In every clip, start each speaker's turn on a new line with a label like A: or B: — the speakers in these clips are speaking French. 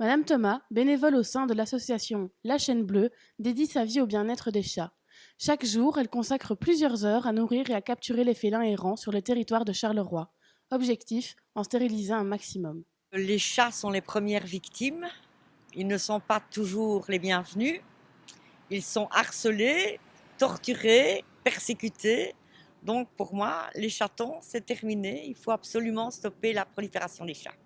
A: Madame Thomas, bénévole au sein de l'association La Chaîne Bleue, dédie sa vie au bien-être des chats. Chaque jour, elle consacre plusieurs heures à nourrir et à capturer les félins errants sur le territoire de Charleroi. Objectif, en stériliser un maximum.
B: Les chats sont les premières victimes. Ils ne sont pas toujours les bienvenus. Ils sont harcelés, torturés, persécutés. Donc pour moi, les chatons, c'est terminé. Il faut absolument stopper la prolifération des chats.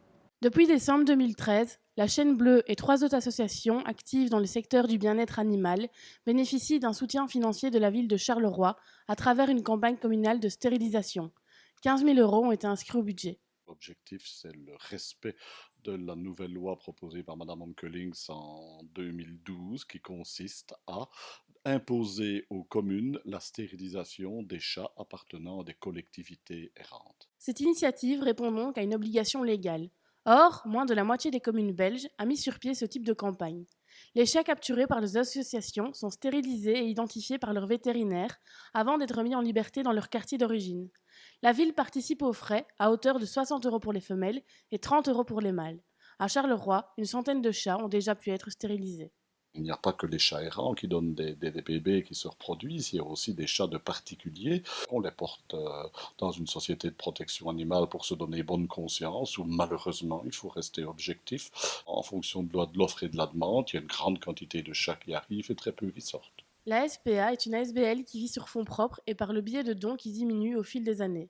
A: Depuis décembre 2013, la Chaîne Bleue et 3 autres associations actives dans le secteur du bien-être animal bénéficient d'un soutien financier de la ville de Charleroi à travers une campagne communale de stérilisation. 15 000 € ont été inscrits au budget.
C: L'objectif, c'est le respect de la nouvelle loi proposée par Madame Onkelings en 2012 qui consiste à imposer aux communes la stérilisation des chats appartenant à des collectivités errantes.
A: Cette initiative répond donc à une obligation légale. Or, moins de la moitié des communes belges a mis sur pied ce type de campagne. Les chats capturés par les associations sont stérilisés et identifiés par leurs vétérinaires avant d'être mis en liberté dans leur quartier d'origine. La ville participe aux frais à hauteur de 60 € pour les femelles et 30 € pour les mâles. À Charleroi, une centaine de chats ont déjà pu être stérilisés.
C: Il n'y a pas que les chats errants qui donnent des bébés qui se reproduisent, il y a aussi des chats de particuliers. On les porte dans une société de protection animale pour se donner bonne conscience, où malheureusement, il faut rester objectif. En fonction de l'offre et de la demande, il y a une grande quantité de chats qui arrivent et très peu qui sortent.
A: La SPA est une ASBL qui vit sur fonds propres et par le biais de dons qui diminuent au fil des années.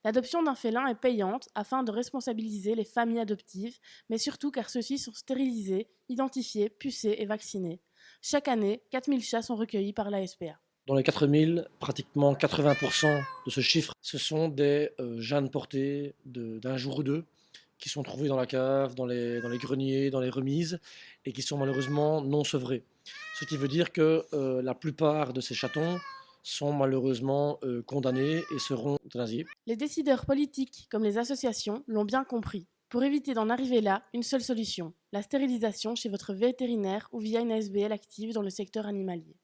A: L'adoption d'un félin est payante afin de responsabiliser les familles adoptives, mais surtout car ceux-ci sont stérilisés, identifiés, pucés et vaccinés. Chaque année, 4000 chats sont recueillis par la SPA.
D: Dans les 4000, pratiquement 80% de ce chiffre, ce sont des jeunes portés d'un jour ou deux qui sont trouvés dans la cave, dans les greniers, dans les remises et qui sont malheureusement non sevrés. Ce qui veut dire que la plupart de ces chatons sont malheureusement condamnés et seront euthanasiés.
A: Les décideurs politiques, comme les associations, l'ont bien compris. Pour éviter d'en arriver là, une seule solution, la stérilisation chez votre vétérinaire ou via une ASBL active dans le secteur animalier.